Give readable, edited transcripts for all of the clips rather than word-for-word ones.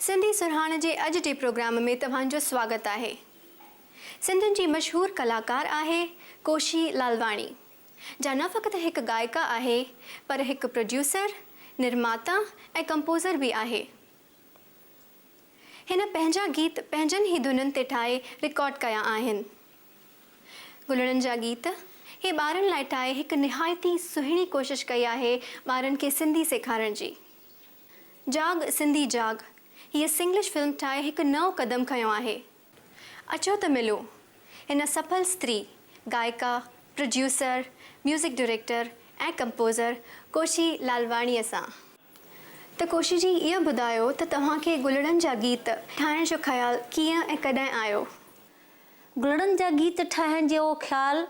सिंधी सुरहाण जे अॼु जे प्रोग्राम में तव्हांजो स्वागत आहे। सिंधियुनि जी मशहूर कलाकार आहे कोशी लालवाणी, जा न फ़क़ति हिकु गायिका आहे पर हिकु प्रोड्यूसर, निर्माता ऐं कंपोज़र भी आहे। हिन पंहिंजा गीत पंहिंजनि ई धुननि ते ठाहे रिकॉर्ड कया आहिनि। गुलड़नि जा गीत हे ॿारनि लाइ ठाहे हिकु निहायती सुहिणी कोशिश कई आहे ॿारनि खे सिंधी सेखारण जी। जाग सिंधी जाग हीअ सिंग्लिश फिल्म ठाहे हिकु नओं क़दम खयों आहे। अचो त मिलो हिन सफल स्त्री गायिका, प्रोड्यूसर, म्यूज़िक डायरेक्टर ऐं कंपोज़र कोशी लालवाणीअ सां। त कोशी जी इहो ॿुधायो त तव्हांखे गुलड़नि जा गीत ठाहिण जो ख़्यालु कीअं ऐं कॾहिं आयो? गुलड़नि जा गीत ठाहिण जो ख़्यालु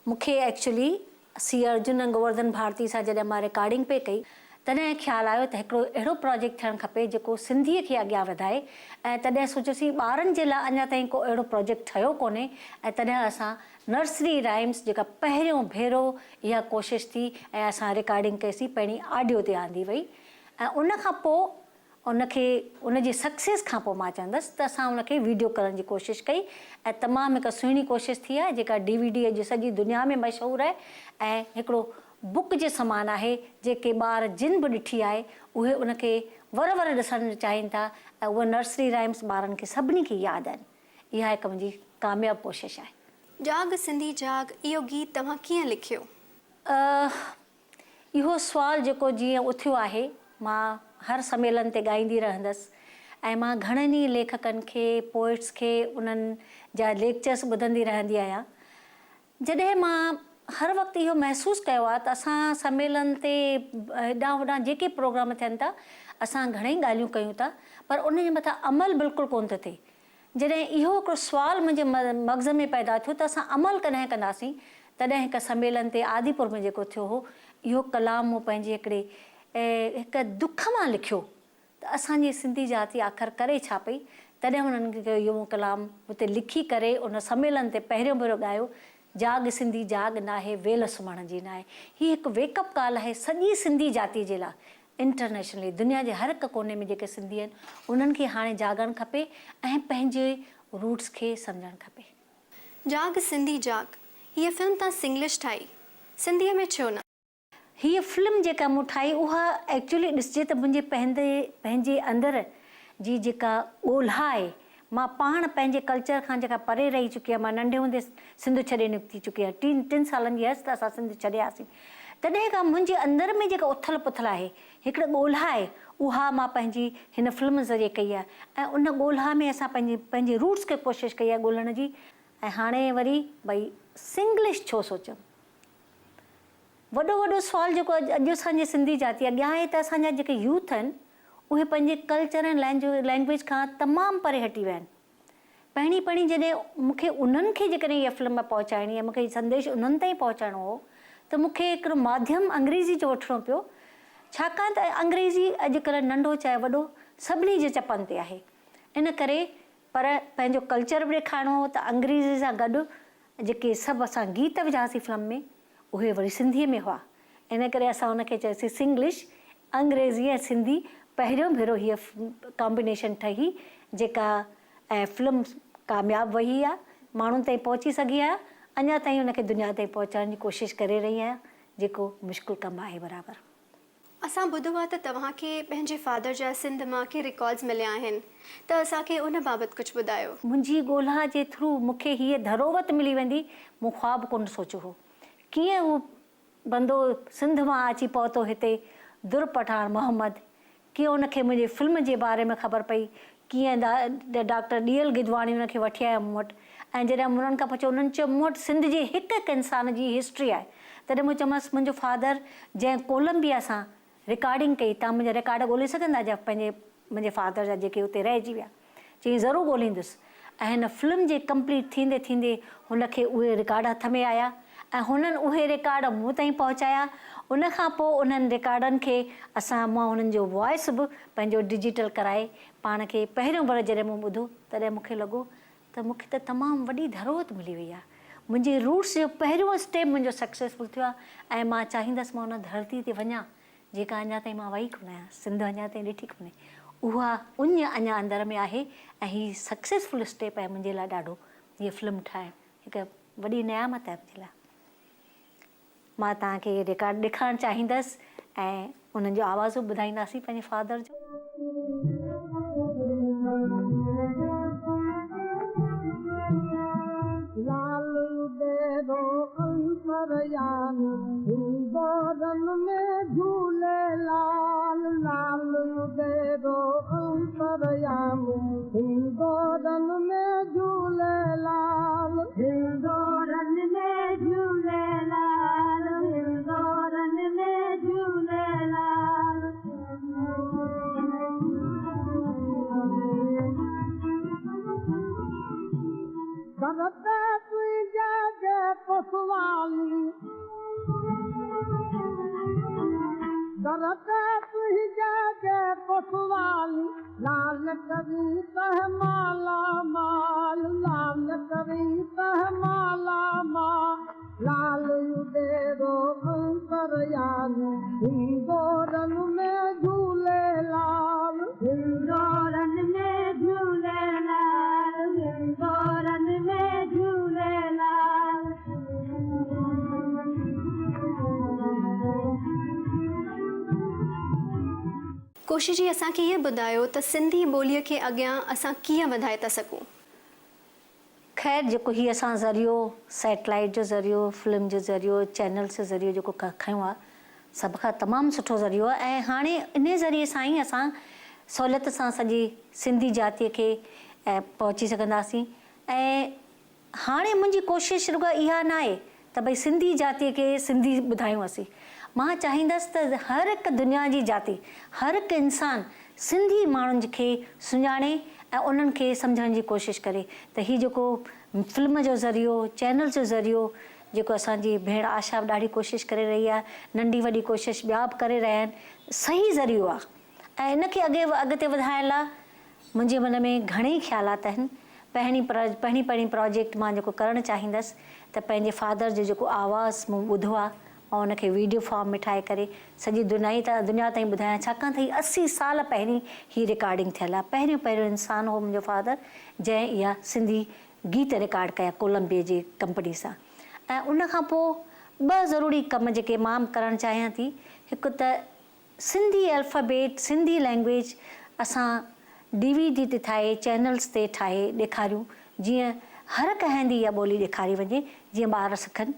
मूंखे एक्चुअली सी अर्जुन ऐं गोवर्धन भारती सां जॾहिं मां रिकॉर्डिंग पे कई तॾहिं ख़्यालु आयो त हिकिड़ो अहिड़ो प्रोजेक्ट थियणु खपे जेको सिंधीअ खे अॻियां वधाए। ऐं तॾहिं सोचियोसीं ॿारनि जे लाइ अञा ताईं को अहिड़ो प्रोजेक्ट ठहियो कोन्हे। ऐं तॾहिं असां नर्सरी राइम्स जेका पहिरियों भेरो इहा कोशिशि थी ऐं असां रिकॉर्डिंग कईसीं, पहिरीं ऑडियो ते आंदी वई ऐं उन खां पोइ उनखे उनजी सक्सेस खां पोइ मां चवंदसि त असां उनखे वीडियो करण जी कोशिशि कई ऐं तमामु हिकु सुहिणी कोशिशि थी आहे जेका DVD अॼु सॼी दुनिया में मशहूरु आहे ऐं हिकिड़ो बुक जे समान आहे। जेके ॿार जिन बि ॾिठी आहे उहे उनखे वर वर ॾिसणु चाहिनि था ऐं उहा नर्सरी राइम्स ॿारनि खे सभिनी खे यादि आहिनि। इहा हिकु मुंहिंजी कामयाबु कोशिशि आहे। जाग सिंधी जाग इहो गीत तव्हां कीअं लिखियो? इहो सुवालु जेको जीअं उथियो आहे, मां हर सम्मेलन ते ॻाईंदी रहंदसि ऐं मां घणनि ई लेखकनि खे, पोइट्स खे उन्हनि जा लेक्चर्स ॿुधंदी रहंदी आहियां। जॾहिं मां हर वक़्तु इहो महसूसु कयो आहे त असां सम्मेलन ते हेॾां होॾां जेके प्रोग्राम थियनि था असां घणेई ॻाल्हियूं कयूं था पर उन जे मथां अमल बिल्कुलु कोन थो थिए। जॾहिं इहो हिकिड़ो सुवालु मुंहिंजे मग़ज़ में पैदा थियो त असां अमल कॾहिं कंदासीं, तॾहिं हिकु सम्मेलन ते आदिपुर में जेको थियो हो, इहो कलाम मूं पंहिंजे हिकिड़े हिकु दुख मां लिखियो त असांजी सिंधी जाती आख़िर करे छा पई। तॾहिं हुननि खे इहो कलाम हुते लिखी करे उन सम्मेलन ते पहिरियों भेरो ॻायो। जाग सिंधी जाग नाहे वेल सुम्हण जी नाहे। हीअ हिकु वेकअप कॉल आहे सॼी सिंधी जाती जे लाइ। इंटरनेशनली दुनिया जे हर हिकु कोने में जेके सिंधी आहिनि उन्हनि खे हाणे जागणु खपे ऐं पंहिंजे रूट्स खे सम्झणु खपे। जाग सिंधी जाग हीअ फिल्म तव्हां सिंग्लिश ठाही, सिंधीअ में छो न? हीअ फिल्म जेका मूं ठाही उहा एक्चुअली ॾिसिजे त मुंहिंजे पंहिंजे अंदरि जी जेका ॻोल्हा आहे, मां पाण पंहिंजे कल्चर खां जेका परे रही चुकी आहियां। मां नंढे हूंदे सिंध छॾे निकिती चुकी आहियां। 3 सालनि जी हुअसि त असां सिंध छॾियासीं। तॾहिं खां मुंहिंजे अंदरि में जेका उथल पुथल आहे, हिकिड़ो ॻोल्हा आहे, उहा मां पंहिंजी हिन फिल्म ज़रिए कई आहे ऐं उन ॻोल्हा में असां पंहिंजे रूट्स खे कोशिशि कई आहे ॻोल्हण जी। ऐं हाणे वरी भई सिंग्लिश छो सोचियो? वॾो सुवालु जेको अॼु असांजी सिंधी जाती अॻियां आहे त असांजा जेके यूथ आहिनि उहे पंहिंजे कल्चर ऐं लैंग्वेज खां तमामु परे हटी विया आहिनि। पहिरीं जॾहिं मूंखे उन्हनि खे जेकॾहिं इहा फिल्म पहुचाइणी आहे, मूंखे संदेश उन्हनि ताईं पहुचाइणो हो त मूंखे हिकिड़ो माध्यम अंग्रेज़ी जो वठिणो पियो, छाकाणि त अंग्रेज़ी अॼुकल्ह नंढो चाहे वॾो सभिनी जे चपनि ते आहे। इन करे पर पंहिंजो कल्चर बि ॾेखारिणो हो त अंग्रेज़ी सां गॾु जेके सभु असां गीत विझासीं फिल्म में उहे वरी सिंधीअ में हुआ। इन करे असां उनखे चयोसीं सिंग्लिश, अंग्रेज़ी ऐं सिंधी पहिरियों भेरो हीअ कॉम्बिनेशन ठही जेका ऐं फिल्म कामयाबु वही आहे, माण्हुनि ताईं पहुची सघी आहे। अञा ताईं उनखे दुनिया ताईं पहुचाइण जी कोशिशि करे रही आहियां, जेको मुश्किल कमु आहे बराबरि। असां ॿुधो आहे त तव्हांखे पंहिंजे फादर जा सिंध मां के रिकॉर्ड्स मिलिया आहिनि, त असांखे उन बाबति कुझु ॿुधायो। मुंहिंजी ॻोल्हा जे थ्रू मूंखे हीअ धरोवत मिली वेंदी, मूं ख़्वाबु कोन सोचियो हो। कीअं उहो बंदो सिंध मां अची पहुतो हिते, दुर पठान मोहम्मद, कीअं उनखे मुंहिंजे फिल्म जे बारे में ख़बर पई, कीअं डॉक्टर DL गिदवाणी उनखे वठी आया मूं वटि ऐं जॾहिं उन्हनि खां पुछियो उन्हनि चयो मूं वटि सिंध जे हिकु हिकु इंसान जी हिस्ट्री आहे। तॾहिं मूं चयोमांसि मुंहिंजो फादर जंहिं कोलंबिया सां रिकॉर्डिंग कई, तव्हां मुंहिंजा रिकॉर्ड ॻोल्हे सघंदा जा मुंहिंजे फादर जा जेके उते रहिजी विया? चई ज़रूरु ॻोल्हींदुसि। ऐं हिन फिल्म जे कंप्लीट थींदे थींदे हुनखे उहे रिकॉर्ड हथ में आया ऐं हुननि उहे रिकॉर्ड मूं ताईं पहुचाया। उनखां पोइ उन्हनि रिकॉर्डनि खे मां उन्हनि जो वॉइस बि पंहिंजो डिजिटल कराए पाण खे पहिरियों भेरो जॾहिं मूं ॿुधो तॾहिं मूंखे लॻो त मूंखे त तमामु वॾी धरोहर मिली वई आहे। मुंहिंजे रूट्स जो पहिरियों स्टेप मुंहिंजो सक्सेसफुल थियो आहे ऐं मां चाहींदसि मां उन धरती ते वञा जेका अञा ताईं मां वई कोन आहियां, सिंध अञा ताईं ॾिठी कोन्हे। उहा उञ अञा अंदर में आहे ऐं हीअ सक्सेसफुल स्टेप आहे मुंहिंजे लाइ ॾाढो हीअ फिल्म ठाहिणु हिकु वॾी नियामत आहे मुंहिंजे लाइ। मां तव्हांखे रिकॉर्ड ॾेखारणु चाहींदसि ऐं उन्हनि जो आवाज़ बि ॿुधाईंदासीं पंहिंजे फादर जो। हिंदोरन में झूलेलाल लाल दे दो अंतरयाम हिंदोरन में झूलेलाल हिंदोरन में झूलेलाल हिंदोरन में झूलेलाल। करते तुझे जे पसवाली करते तुझे जे पसवाली लाल करी तह माला माल लाल करी तह माला माल लाल उदेरो अंतरयामी हिंदोरन में झूलेलाल हिंदोरन में झूलेलाल हिंदोरन में झूलेलाल। कोशिश जी असांखे इहो ॿुधायो त सिंधी ॿोलीअ खे अॻियां असां कीअं वधाए था सघूं। ख़ैर जेको हीअ असां ज़रियो सैटेलाइट जो ज़रियो फिल्म जो ज़रियो चैनल्स जो ज़रियो जेको खयों आहे सभ खां तमामु सुठो ज़रियो आहे ऐं हाणे इन ज़रिए सां ई असां सहूलियत सां सॼी सिंधी जातीअ खे पहुची सघंदासीं। ऐं हाणे मुंहिंजी कोशिशि रुॻो इहा न आहे त भई सिंधी जातीअ खे सिंधी ॿुधायूं असीं। मां चाहींदसि त हर हिकु दुनिया जी जाती हर हिकु इंसानु सिंधी माण्हुनि खे सुञाणे ऐं उन्हनि खे सम्झण जी कोशिशि करे त हीउ जेको फिल्म जो ज़रियो चैनल जो ज़रियो जेको असांजी भेण आशा बि ॾाढी कोशिशि करे रही आहे नंढी वॾी कोशिशि ॿिया बि करे रहिया आहिनि सही ज़रियो आहे ऐं इनखे अॻिते वधाइण लाइ मुंहिंजे मन में घणेई ख़्यालात आहिनि। पहिरीं प्रोजेक्ट मां जेको करणु चाहींदसि त पंहिंजे फादर जो जेको आवाज़ मूं ॿुधो आहे ऐं उनखे वीडियो फॉर्म में ठाहे करे सॼी दुनिया ताईं ॿुधायां छाकाणि त हीअ 80 साल पहिरीं हीअ रिकॉर्डिंग थियल आहे। पहिरियों इंसानु हो मुंहिंजो फादर जंहिं इहा सिंधी गीत रिकॉर्ड कया कोलंबिया जी कंपनी सां। ऐं उनखां पोइ 2 ज़रूरी कम जेके मां करणु चाहियां थी हिकु त सिंधी अल्फ़ाबेट सिंधी लैंग्वेज असां DVD ते ठाहे चैनल्स ते ठाहे ॾेखारियूं जीअं हर कंहिंजी इहा ॿोली ॾेखारी वञे जीअं ॿार सिखनि।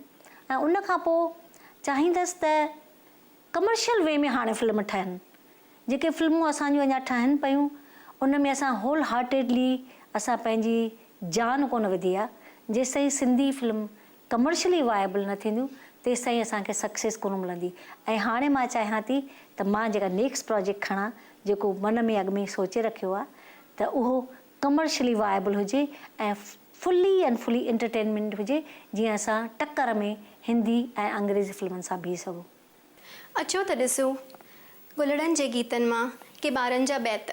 ऐं उनखां पोइ चाहींदसि त कमर्शियल वे में हाणे फिल्म ठहनि जेके फिल्मूं असांजूं अञा ठहनि पियूं उन में असां होल हार्टेडली असां पंहिंजी जान कोन विधी आहे। जेसिताईं सिंधी फिल्म कमर्शियली वाएबल न थींदियूं तेसिताईं असांखे सक्सेस कोन मिलंदी। ऐं हाणे मां चाहियां थी त मां जेका नेक्स्ट प्रोजेक्ट खणा जेको मन में अॻ में सोचे रखियो आहे त उहो कमर्शियली वाएबल हुजे ऐं फुली एंटरटेनमेंट हुजे जीअं असां टक्कर में हिंदी ऐं अंग्रेज़ी फिल्मनि सां बीह सघूं। अचो त ॾिसो गुलड़नि जे गीतनि मां के ॿारनि जा बैत।